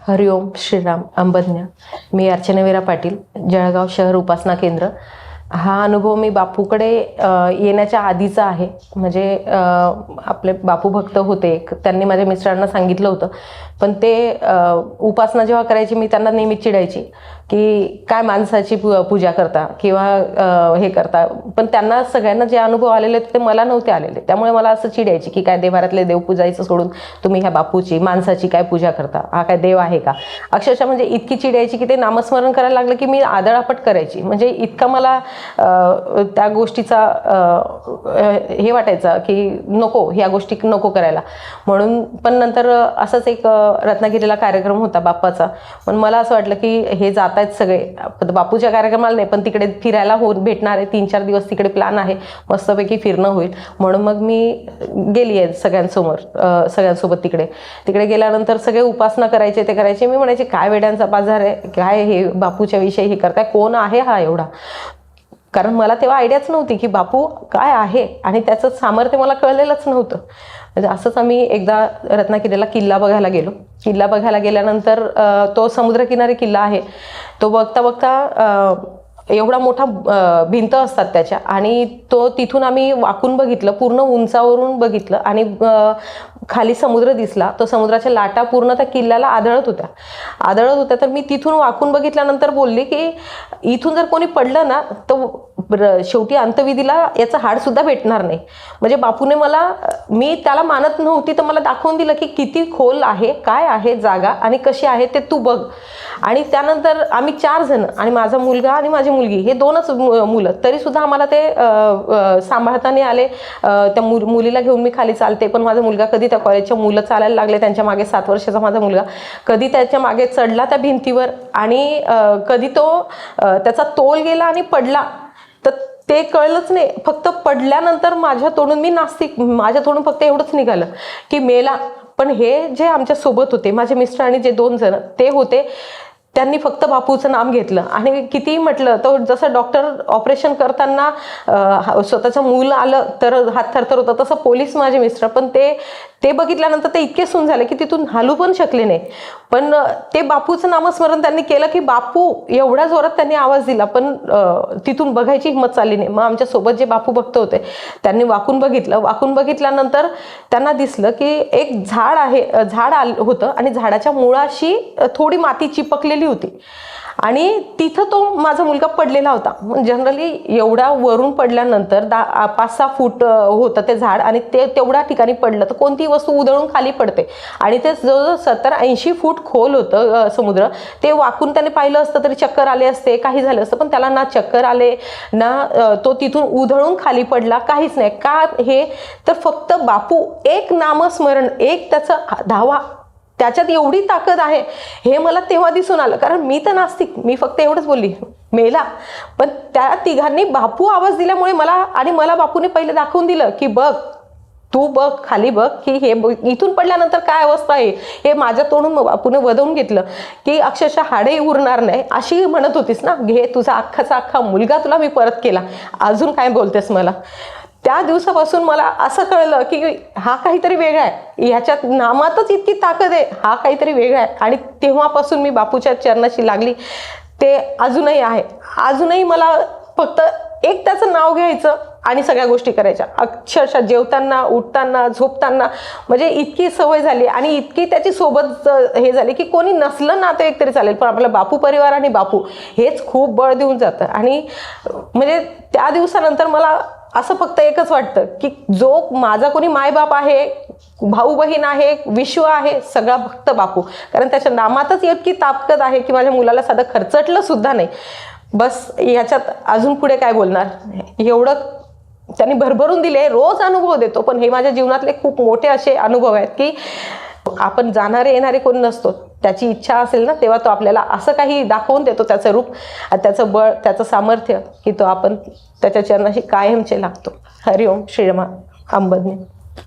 हरिओम श्रीराम अंबज्ञ। मी अर्चना वीरा पाटील, जळगाव शहर उपासना केंद्र। हा अनुभव मी बापूकडे येण्याच्या आधीचा आहे। म्हणजे आपले बापू भक्त होते, त्यांनी माझ्या मिस्टरांना सांगितलं होतं, पण ते उपासना जेव्हा करायची मी त्यांना नेहमी चिडायची की काय माणसाची पूजा करता किंवा हे करता, पण त्यांना सगळ्यांना जे अनुभव आलेले होते ते मला नव्हते आलेले। त्यामुळे मला असं चिडायची की काय देवारातले देव पूजायचं सोडून तुम्ही ह्या बापूची माणसाची काय पूजा करता, हा काय देव आहे का। अक्षरशः म्हणजे इतकी चिडायची की ते नामस्मरण करायला लागलं की मी आदळापट करायची। म्हणजे इतका मला त्या गोष्टीचा हे वाटायचं की नको, ह्या गोष्टी नको करायला म्हणून। पण नंतर असंच एक रत्नागिरीला कार्यक्रम होता बाप्पाचा, पण मला असं वाटलं की हे जात आहेत सगळे बापूच्या कार्यक्रमाला नाही, पण तिकडे फिरायला भेटणार आहे, 3-4 दिवस तिकडे प्लॅन आहे, मस्तपैकी फिरणं होईल म्हणून मग मी गेली आहे सगळ्यांसोबत। तिकडे गेल्यानंतर सगळे उपासना करायचे, ते करायचे। मी म्हणायचे काय वेड्यांचा बाजार आहे, काय हे बापूच्या विषयी हे करताय, कोण आहे हा एवढा। कारण मला तेव्हा आयडियाच नव्हती की बापू काय आहे आणि त्याचं सामर्थ्य मला कळलेलंच नव्हतं। म्हणजे असंच आम्ही एकदा रत्नागिरीला किल्ला बघायला गेलो। किल्ला बघायला गेल्यानंतर तो समुद्रकिनारी किल्ला आहे, तो बघता बघता एवढा मोठा भिंत असतात त्याच्या, आणि तो तिथून आम्ही वाकून बघितलं, पूर्ण उंचावरून बघितलं आणि खाली समुद्र दिसला। तो समुद्राच्या लाटा पूर्ण त्या किल्ल्याला आदळत होत्या। तर मी तिथून वाकून बघितल्यानंतर बोलली की इथून जर कोणी पडलं ना तर शेवटी अंतविधीला याचं हाड सुद्धा भेटणार नाही। म्हणजे बापूने मी त्याला मानत नव्हती तर मला दाखवून दिलं की किती खोल आहे, काय आहे जागा आणि कशी आहे ते तू बघ। आणि त्यानंतर आम्ही 4 जण आणि माझा मुलगा आणि माझी मुलगी, हे 2च मुलं, तरी सुद्धा आम्हाला ते सांभाळताना आले। त्या मुलीला घेऊन मी खाली चालते, पण माझा मुलगा कधी त्या कॉलेजच्या मुलं चालायला लागले त्यांच्या मागे, 7 वर्षाचा माझा मुलगा, कधी त्याच्या मागे चढला त्या भिंतीवर आणि कधी तो त्याचा तोल गेला आणि पडला तर ते कळलंच नाही। फक्त पडल्यानंतर माझ्या तोंडून, मी नास्तिक, माझ्या तोंडून फक्त एवढंच निघालं की मेला। पण हे जे आमच्या सोबत होते, माझे मिस्टर आणि जे 2 जण ते होते, त्यांनी फक्त बापूचं नाम घेतलं आणि कितीही म्हटलं तर जसं डॉक्टर ऑपरेशन करताना स्वतःचं मूल आलं तर हात थरथर होतं, तसं पोलीस माझे मिस्टर पण ते बघितल्यानंतर ते इतके सून झाले की तिथून हालू पण शकले नाही। पण ते बापूचं नामस्मरण त्यांनी केलं की बापू, एवढ्या जोरात त्यांनी आवाज दिला, पण तिथून बघायची हिंमत चालली नाही। मग आमच्या सोबत जे बापू भक्त होते त्यांनी वाकून बघितलं। वाकून बघितल्यानंतर त्यांना दिसलं की एक झाड होतं आणि झाडाच्या मुळाशी थोडी माती चिपकलेली होती आणि तिथं तो माझा मुलगा पडलेला होता। जनरली एवढा वरून पडल्यानंतर 5-6 फूट होतं ते झाड आणि ते तेवढ्या ठिकाणी पडलं तर कोणतीही वस्तू उधळून खाली पडते आणि ते जवळजवळ 70-80 फूट खोल होतं समुद्र। ते वाकून त्याने पाहिलं असतं तरी चक्कर आले असते, काही झालं असतं, पण त्याला ना चक्कर आले ना तो तिथून उधळून खाली पडला, काहीच नाही। का हे तर फक्त बापू एक नामस्मरण, एक त्याचा धावा, त्याच्यात एवढी ताकद आहे हे मला तेव्हा दिसून आलं। कारण मी तर नास्तिक, मी फक्त एवढंच बोलली मेला, पण त्या तिघांनी बापू आवाज दिल्यामुळे मला बापूने पहिले दाखवून दिलं की बघ, तू बघ, खाली बघ की हे इथून पडल्यानंतर काय अवस्था आहे हे माझ्या तोंडून बापूने वदवून घेतलं की अक्षरशः हाडे उरणार नाही अशी म्हणत होतीस ना, घे तुझा अख्खा मुलगा तुला मी परत केला, अजून काय बोलतेस मला। त्या दिवसापासून मला असं कळलं की हा काहीतरी वेगळा आहे, ह्याच्यात नामातच इतकी ताकद आहे, हा काहीतरी वेगळा आहे। आणि तेव्हापासून मी बापूच्या चरणाशी लागली, ते अजूनही आहे। अजूनही मला फक्त एक त्याचं नाव घ्यायचं आणि सगळ्या गोष्टी करायच्या, अक्षरशः जेवताना, उठताना, झोपताना, म्हणजे इतकी सवय झाली आणि इतकी त्याची सोबत हे झाली की कोणी नसलं ना तर एक तरी चालेल, पण आपला बापू परिवार आणि बापू हेच खूप बळ देऊन जातं। आणि म्हणजे त्या दिवसानंतर मला असं फक्त एकच वाटतं की जो माझा कोणी मायबाप आहे, भाऊ बहीण आहे, विश्व आहे, सगळा भक्त बापू। कारण त्याच्या नामातच इतकी ताकद आहे की माझ्या मुलाला साधं खर्चटलं सुद्धा नाही। बस याच्यात अजून पुढे काय बोलणार, एवढं त्यांनी भरभरून दिले, रोज अनुभव देतो। पण हे माझ्या जीवनातले खूप मोठे असे अनुभव आहेत की आपण जाणारे येणारे कोण नसतो, त्याची इच्छा असेल ना तेव्हा तो आपल्याला असं काही दाखवून देतो, त्याचं रूप, त्याचं बळ, त्याचं सामर्थ्य, की तो आपण त्याच्या चरणाशी कायमचे लागतो। हरिओम श्रीराम अंबज्ञ।